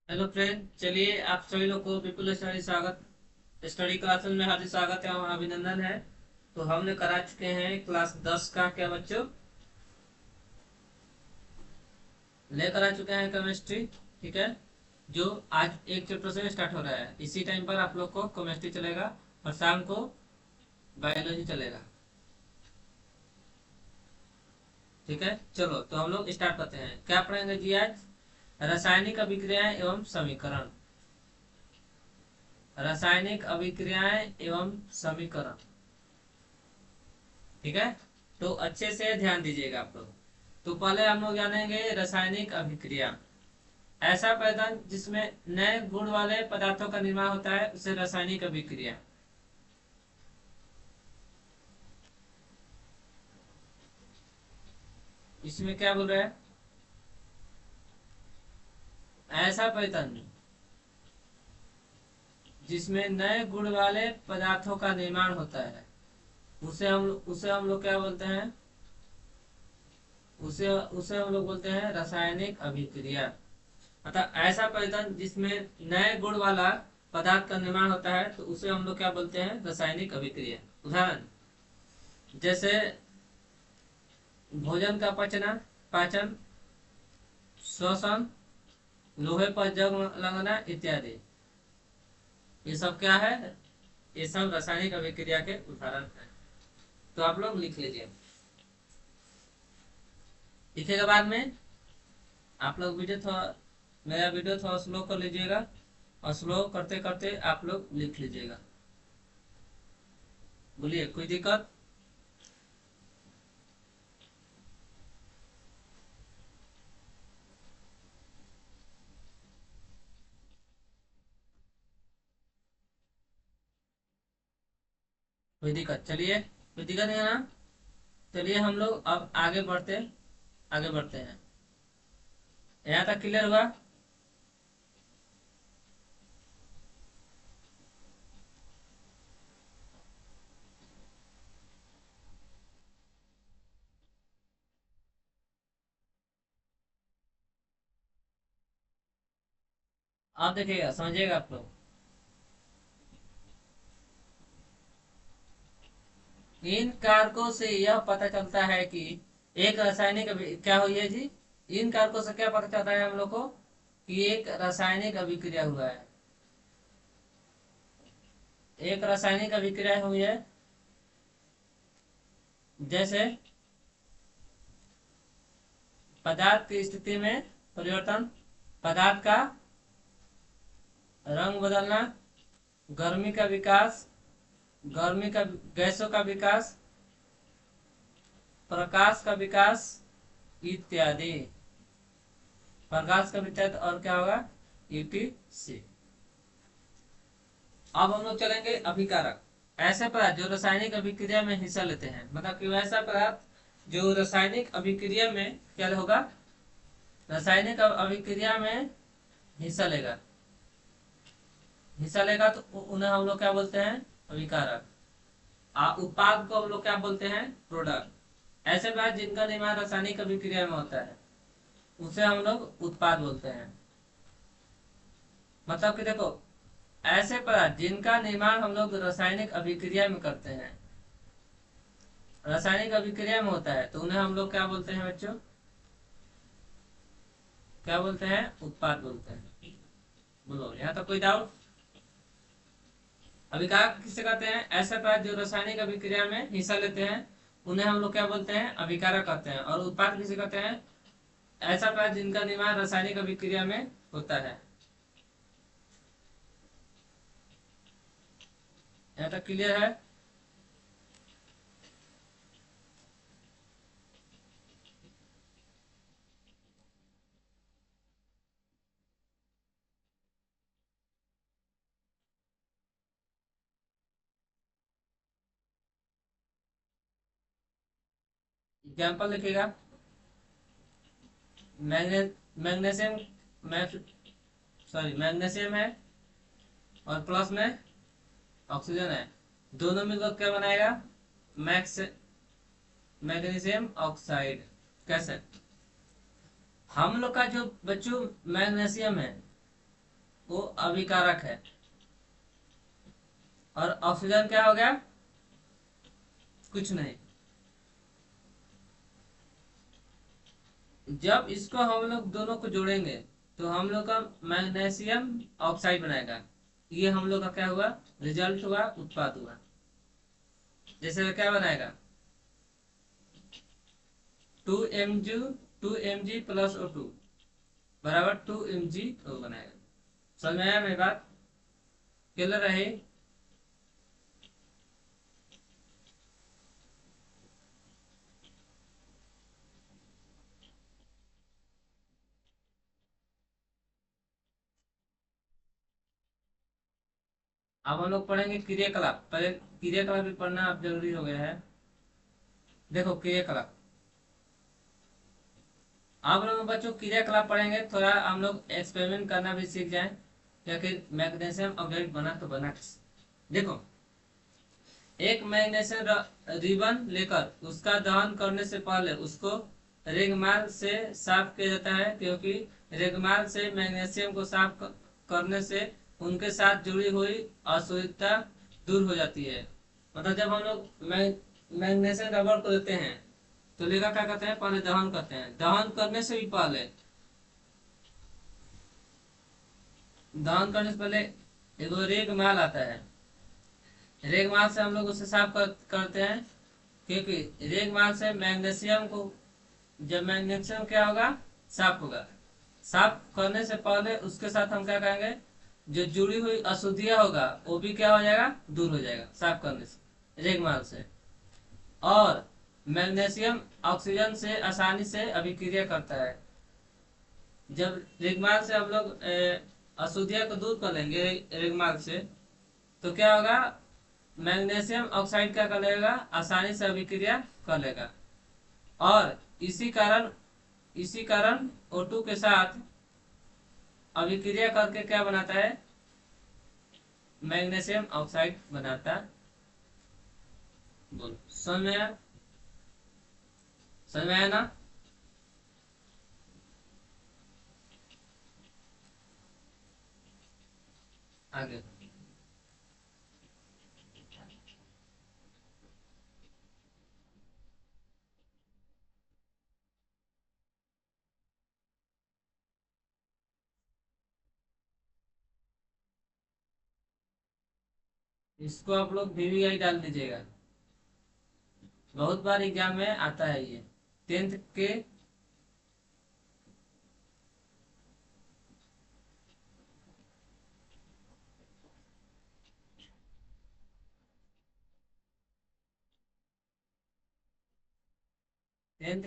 Hello friend, चलिए आप सभी लोग को पीपल स्टडी स्वागत स्टडी क्लास में हार्दिक स्वागत है और अभिनंदन है। तो हमने करा चुके हैं क्लास 10 का क्या बच्चों, लेकर आ चुके हैं केमिस्ट्री। ठीक है, जो आज एक चैप्टर से स्टार्ट हो रहा है। इसी टाइम पर आप लोग को केमिस्ट्री चलेगा और शाम को बायोलॉजी चलेगा। ठीक है, चलो तो हम लोग स्टार्ट करते हैं। क्या पढ़ेंगे जी आज? रासायनिक अभिक्रियाएं एवं समीकरण। रासायनिक अभिक्रियाएं एवं समीकरण। ठीक है, तो अच्छे से ध्यान दीजिएगा आप लोग। तो पहले हम लोग जानेंगे रासायनिक अभिक्रिया। ऐसा पदार्थ जिसमें नए गुण वाले पदार्थों का निर्माण होता है उसे रासायनिक अभिक्रिया। इसमें क्या बोल रहा है? ऐसा पदार्थ जिसमें नए गुण वाले पदार्थों का निर्माण होता है उसे हम लोग क्या बोलते हैं? उसे उसे हम लोग बोलते हैं रासायनिक अभिक्रिया। अतः ऐसा पदार्थ जिसमें नए गुण वाला पदार्थ का निर्माण होता है तो उसे हम लोग क्या बोलते हैं? रासायनिक अभिक्रिया। उदाहरण जैसे भोजन का पचना, पाचन, श्वसन, लोहे पर जंग लगना इत्यादि, ये सब क्या है? ये सब रासायनिक अभिक्रिया के उदाहरण हैं। तो आप लोग लिख लीजिए। लिखेगा बाद में। आप लोग वीडियो थोड़ा, मेरा वीडियो थोड़ा स्लो कर लीजिएगा और स्लो करते करते आप लोग लिख लीजिएगा। बोलिए, कोई दिक्कत? कोई दिक्कत? चलिए, कोई दिक्कत नहीं है ना? चलिए हम लोग अब आगे बढ़ते हैं। यहाँ तक क्लियर हुआ? आप देखिएगा, समझिएगा आप लोग। इन कारकों से यह पता चलता है कि एक रासायनिक क्या हुई है जी? इन कारकों से क्या पता चलता है हम लोग को कि एक रासायनिक अभिक्रिया हुआ है। एक रासायनिक अभिक्रिया हुई है। जैसे पदार्थ की स्थिति में परिवर्तन, पदार्थ का रंग बदलना, गर्मी का विकास, गर्मी का गैसों का विकास, प्रकाश का विकास इत्यादि। प्रकाश का विकास और क्या होगा? ईटीसी। अब हम लोग चलेंगे अभिकारक। ऐसे पदार्थ जो रासायनिक अभिक्रिया में हिस्सा लेते हैं, मतलब कि वैसा पदार्थ जो रासायनिक अभिक्रिया में क्या होगा? रासायनिक अभिक्रिया में हिस्सा लेगा। हिस्सा लेगा तो उन्हें हम लोग क्या बोलते हैं? अभिकारक। उत्पाद को हम लोग क्या बोलते हैं? प्रोडक्ट। ऐसे पदार्थ जिनका निर्माण रासायनिक अभिक्रिया में होता है उसे हम लोग उत्पाद बोलते हैं। मतलब कि देखो, ऐसे पदार्थ जिनका निर्माण हम लोग रासायनिक अभिक्रिया में करते हैं, रासायनिक अभिक्रिया में होता है, तो उन्हें हम लोग क्या बोलते हैं बच्चों? क्या बोलते हैं? उत्पाद बोलते हैं। बोलो, यहाँ तक कोई डाउट? अभिकारक किसे कहते हैं? ऐसे पदार्थ जो रासायनिक अभिक्रिया में हिस्सा लेते हैं उन्हें हम लोग क्या बोलते हैं? अभिकारक कहते हैं। और उत्पाद किसे कहते हैं? ऐसा पदार्थ जिनका निर्माण रासायनिक अभिक्रिया में होता है। यहाँ तक क्लियर है? एग्जाम्पल लिखिएगा। मैग्ने मैग्नीशियम, मैग्नीशियम है और प्लस में ऑक्सीजन है। दोनों मिलकर क्या बनाएगा? Max magnesium oxide. कैसे? हम लोग का जो बच्चों मैग्नीशियम है, वो अभिकारक है। और ऑक्सीजन क्या हो गया, कुछ नहीं। जब इसको हम लोग दोनों को जोड़ेंगे तो हम लोग का मैग्नीशियम ऑक्साइड बनाएगा। ये हम लोग का क्या हुआ, रिजल्ट हुआ, उत्पाद हुआ। जैसे क्या बनाएगा, 2 mg प्लस O2 बराबर 2 mg बनाएगा। समझ में आया मेरी बात, क्लियर रही। अब हम लोग पढ़ेंगे क्रियाकलाप। पहले क्रियाकलाप भी पढ़ना अब जरूरी हो गया है। देखो क्रियाकलाप, आप लोग बच्चों क्रियाकलाप पढ़ेंगे, थोड़ा हम लोग एक्सपेरिमेंट करना भी सीख जाएं कि आखिर मैग्नीशियम ऑक्साइड बना तो बना कैसे। देखो, एक मैग्नीशियम रिबन लेकर उसका दहन करने से पहले उसको रेगमाल से साफ किया जाता है, क्योंकि रेगमाल से मैग्नीशियम को साफ करने से उनके साथ जुड़ी हुई अशुद्धता दूर हो जाती है। मतलब जब हम लोग मैग्नीशियम रबर को देते हैं तो लेगा क्या करते हैं, पहले दहन करते हैं। दहन करने से भी पहले, दहन करने से पहले एगो रेगमाल आता है। रेगमाल से हम लोग उसे साफ करते हैं, क्योंकि रेगमाल से मैग्नीशियम को, जब मैग्नीशियम क्या होगा, साफ होगा। साफ करने से पहले उसके साथ हम क्या करेंगे, जो जुड़ी हुई अशुद्धियां होगा वो भी क्या हो जाएगा, दूर हो जाएगा साफ करने से, रेगमाल से। और मैग्नीशियम ऑक्सीजन से आसानी से अभिक्रिया करता है। जब रेगमाल से हम लोग अशुद्धियां को दूर कर लेंगे रेगमाल से, तो क्या होगा, मैग्नीशियम ऑक्साइड क्या कर लेगा, आसानी से अभिक्रिया कर लेगा। और इसी कारण O2 के साथ अभिक्रिया करके क्या बनाता है, मैग्नीशियम ऑक्साइड बनाता। बोलो समझ में आया, समझ में आया ना। आगे इसको आप लोग VVI डाल दीजिएगा, बहुत बार एग्जाम में आता है ये। टेंथ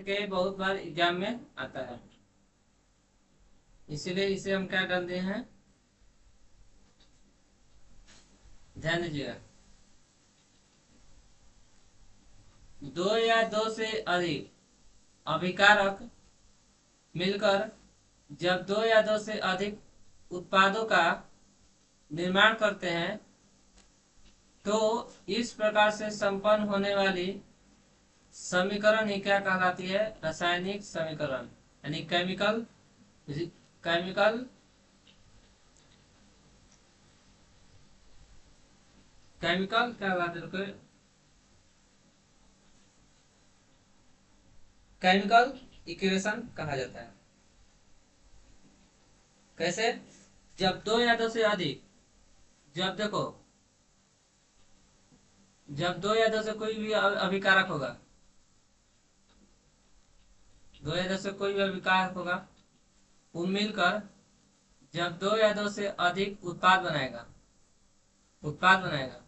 के बहुत बार एग्जाम में आता है, इसीलिए इसे हम क्या डाल दिए हैं, ध्यान दीजिएगा। दो या दो से अधिक अभिकारक मिलकर जब दो या दो से अधिक उत्पादों का निर्माण करते हैं तो इस प्रकार से संपन्न होने वाली समीकरण ही क्या कहलाती है, रासायनिक समीकरण, यानी केमिकल केमिकल केमिकल क्या कहलाते हैं, केमिकल इक्वेशन कहा जाता है। कैसे, जब दो या दो से अधिक, जब देखो, जब दो या दो से कोई भी अभिकारक होगा, दो या दो से कोई भी अभिकारक होगा, वो मिलकर जब दो या दो से अधिक उत्पाद बनाएगा, उत्पाद बनाएगा,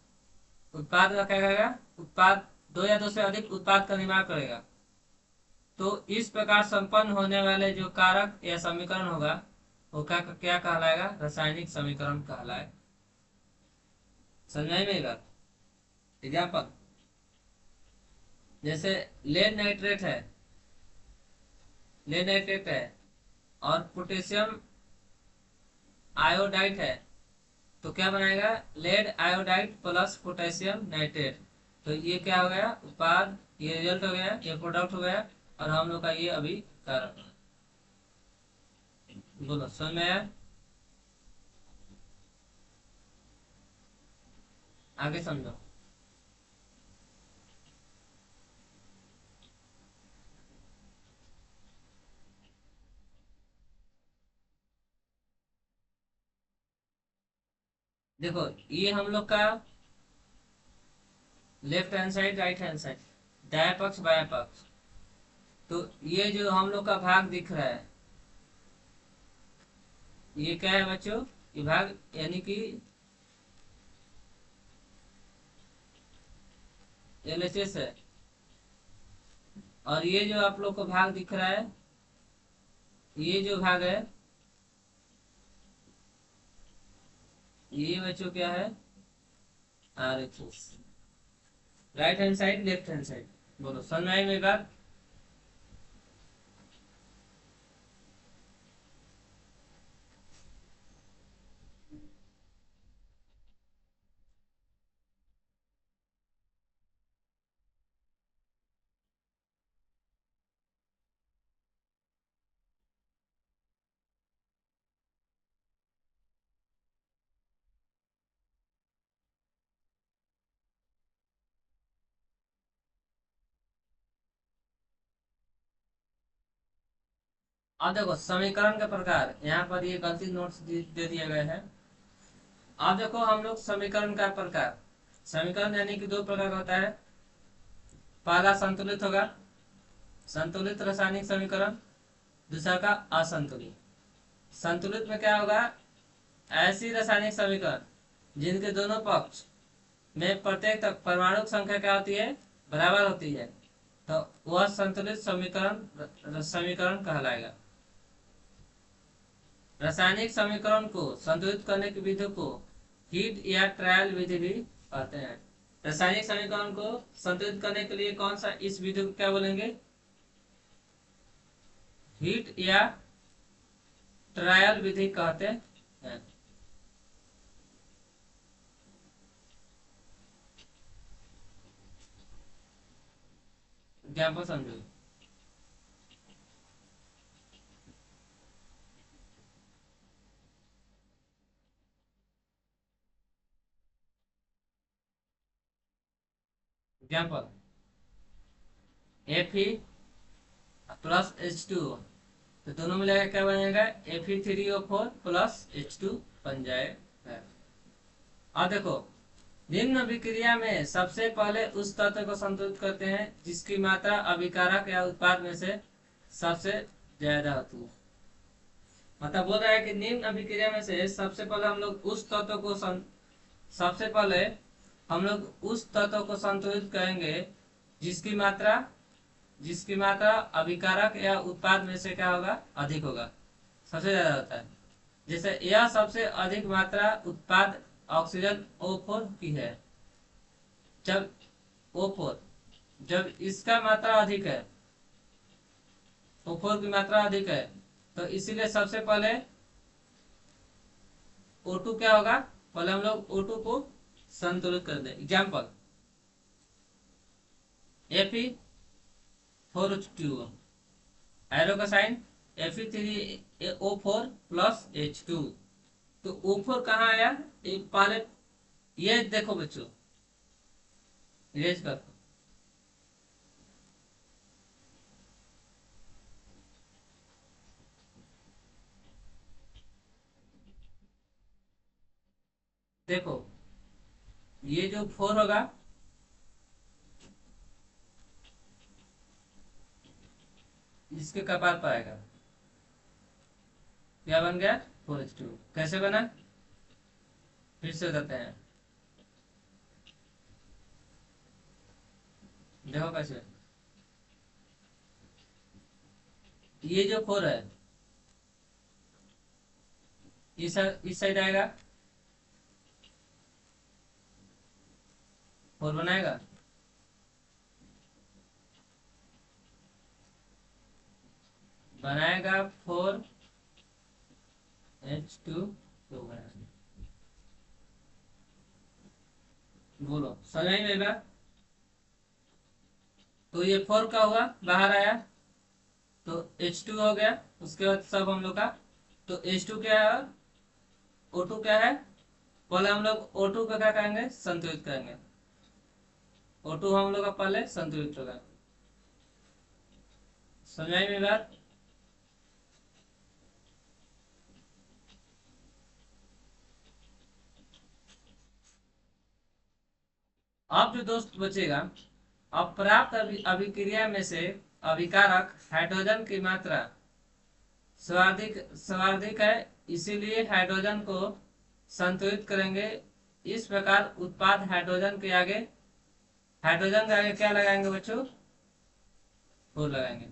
उत्पाद का क्या करेगा, उत्पाद, दो या दो से अधिक उत्पाद का निर्माण करेगा, तो इस प्रकार संपन्न होने वाले जो कारक या समीकरण होगा वो क्या क्या कहलाएगा, रासायनिक समीकरण कहलाए। समझ में आई बात। एग्जाम्पल, जैसे लेड नाइट्रेट है, लेड नाइट्रेट है और पोटेशियम आयोडाइड है, तो क्या बनाएगा, lead iodide plus potassium nitrate. तो ये क्या हो गया, उत्पाद, ये रिजल्ट हो गया, ये प्रोडक्ट हो गया, और हम लोग का ये अभी कारण। बोलो समझ में आया। आगे समझो। देखो ये हम लोग का left hand side, right hand side, दाएं पक्ष बाएं पक्ष। तो ये जो हम लोग का भाग दिख रहा है, ये क्या है बच्चों? ये भाग यानी कि एलएचएस है। और ये जो आप लोग को भाग दिख रहा है, ये जो भाग है, ये बच्चों क्या है? RHS. Right hand side, left hand side. बोलो, समझ में आई मेरी बात? अब देखो समीकरण का प्रकार, यहाँ पर ये गलती नोट्स दे दिए गए हैं। अब देखो हम लोग समीकरण का प्रकार, समीकरण यानी कि दो प्रकार का होता है। पहला संतुलित होगा, संतुलित रासायनिक समीकरण। दूसरा का असंतुलित। संतुलित में क्या होगा? ऐसी रासायनिक समीकरण जिनके दोनों पक्ष में प्रत्येक तक परमाणु संख्या क्या होती है? बराबर होती है। तो वह संतुलित समीकरण समीकरण कहलाएगा। रासायनिक समीकरण को संतुलित करने की विधि को हीट या ट्रायल विधि भी कहते हैं। रासायनिक समीकरण को संतुलित करने के लिए कौन सा इस विधि को क्या बोलेंगे? हीट या ट्रायल विधि कहते हैं। एग्जाम्पल समझो। एग्जाम्पल Fe+H2, तो दोनों मिलाकर क्या बनेगा? Fe3O4 प्लस H2 बन जाएगा। अब देखो, निम्न अभिक्रिया में सबसे पहले उस तत्व को संतुलित करते हैं जिसकी मात्रा अभिकारक या उत्पाद में से सबसे ज्यादा होती है। मतलब बोल रहा है कि निम्न अभिक्रिया में से सबसे पहले हम लोग उस तत्व को सबसे पहले हम लोग उस तत्व को संतुलित करेंगे जिसकी मात्रा अभिकारक या उत्पाद में से क्या होगा? अधिक होगा, सबसे ज्यादा होता है। जैसे यह सबसे अधिक मात्रा उत्पाद ऑक्सीजन O4 की है। जब O4, जब इसका मात्रा अधिक है, O4 की मात्रा अधिक है, तो इसीलिए सबसे पहले O2 क्या होगा? पहले हम लोग O2 को संतुलित कर दें। एग्जाम्पल Fe4H2, एरो का साइन Fe3O4 प्लस H2। तो O4 कहाँ आया? पहले ये देखो बच्चों, इरेज कर। देखो ये जो 4 होगा, इसके कपाल पर आएगा। क्या बन गया? 4H2। कैसे बना? फिर से बताते हैं, देखो कैसे। ये जो 4 है, इस साइड आएगा, 4 बनाएगा। बनाएगा 4H2। तो बोलो, समझ आई मेरी बात? तो ये 4 का हुआ, बाहर आया, तो H2 हो गया। उसके बाद सब हम लोग का, तो H2 क्या है? O2 क्या है? पहले हम लोग O2 का क्या करेंगे, संतुलित करेंगे। O2 हम लोग का पहले संतुलित होगा। समझाई मेरी बात? अब जो दोस्त बचेगा, अब प्राप्त अभिक्रिया में से अभिकारक हाइड्रोजन की मात्रा सर्वाधिक सर्वाधिक है, इसीलिए हाइड्रोजन को संतुलित करेंगे। इस प्रकार उत्पाद हाइड्रोजन के आगे क्या लगाएंगे बच्चों, 4 लगाएंगे।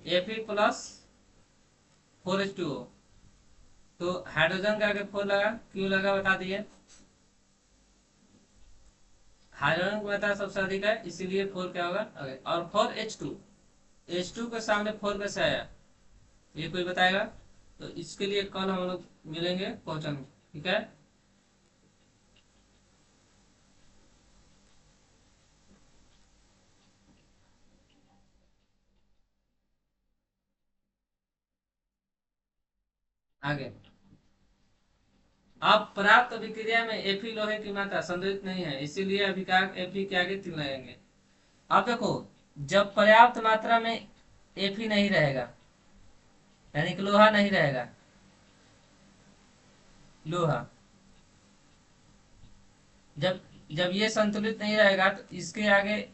Fe+4H2O, तो हाइड्रोजन के आगे 4 लगा, क्यों लगा बता दिए। हाइड्रोजन की मात्रा सबसे अधिक है, इसीलिए 4 क्या होगा आगे। और 4H2, H2 के सामने 4 कैसे आया, ये कोई बताएगा? तो इसके लिए कल हम लोग मिलेंगे क्वेश्चन, ठीक है। आगे, अब प्राप्त अभिक्रिया में Fe लोहे की मात्रा संतुलित नहीं है, इसीलिए अभिकारक Fe के आगे 3 लगेंगे। अब देखो, जब पर्याप्त मात्रा में Fe नहीं रहेगा, यानी कि लोहा नहीं रहेगा, लोहा जब जब ये संतुलित नहीं रहेगा, तो इसके आगे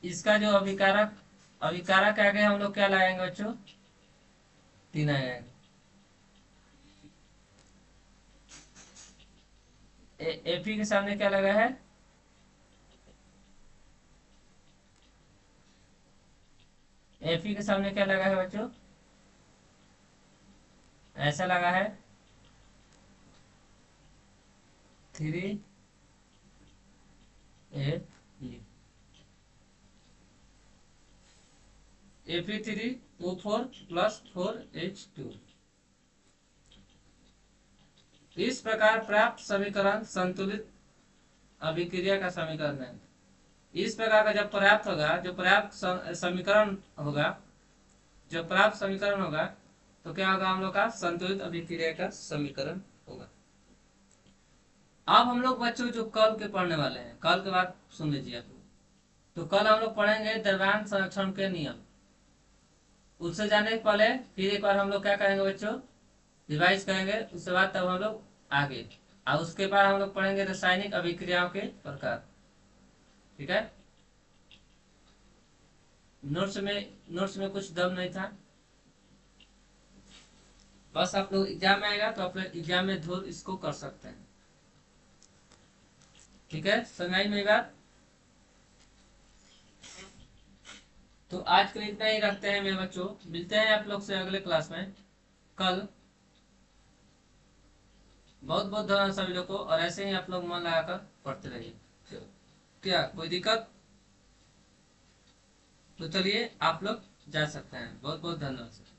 इसका जो अभिकारक अभिकारक के आगे हम लोग क्या लगाएंगे बच्चों, 3 लगाएंगे। Fe के सामने क्या लगा है, Fe के सामने क्या लगा है बच्चों, ऐसा लगा है 3 Fe3O4+4H2। इस प्रकार प्राप्त समीकरण संतुलित अभिक्रिया का समीकरण है। इस प्रकार का जब पर्याप्त होगा, जो पर्याप्त समीकरण होगा, जो प्राप्त समीकरण होगा, तो क्या होगा, हम लोग का संतुलित अभिक्रिया का समीकरण होगा। अब हम लोग बच्चों जो कल के पढ़ने वाले हैं, कल के बाद सुन लीजिए आप लोग, तो कल हम लोग पढ़ेंगे द्रव्यांश संरक्षण के नियम। उससे जाने के पहले फिर एक बार हम लोग क्या करेंगे बच्चों, रिवाइज करेंगे। उसके बाद तब हम लोग आगे, और उसके बाद हम लोग पढ़ेंगे रासायनिक अभिक्रियाओं के प्रकार, ठीक है। नोट्स में कुछ दम नहीं था, बस आप लोग एग्जाम में आएगा तो आप लोग एग्जाम में धूल इसको कर सकते हैं, ठीक है। समझाई मेरी बात? तो आज के लिए इतना ही रखते हैं मेरे बच्चों, मिलते हैं आप लोग से अगले क्लास में कल। बहुत बहुत धन्यवाद सभी लोग को, और ऐसे ही आप लोग मन लगाकर पढ़ते रहिए। क्या कोई दिक्कत? तो चलिए आप लोग जा सकते हैं। बहुत बहुत धन्यवाद।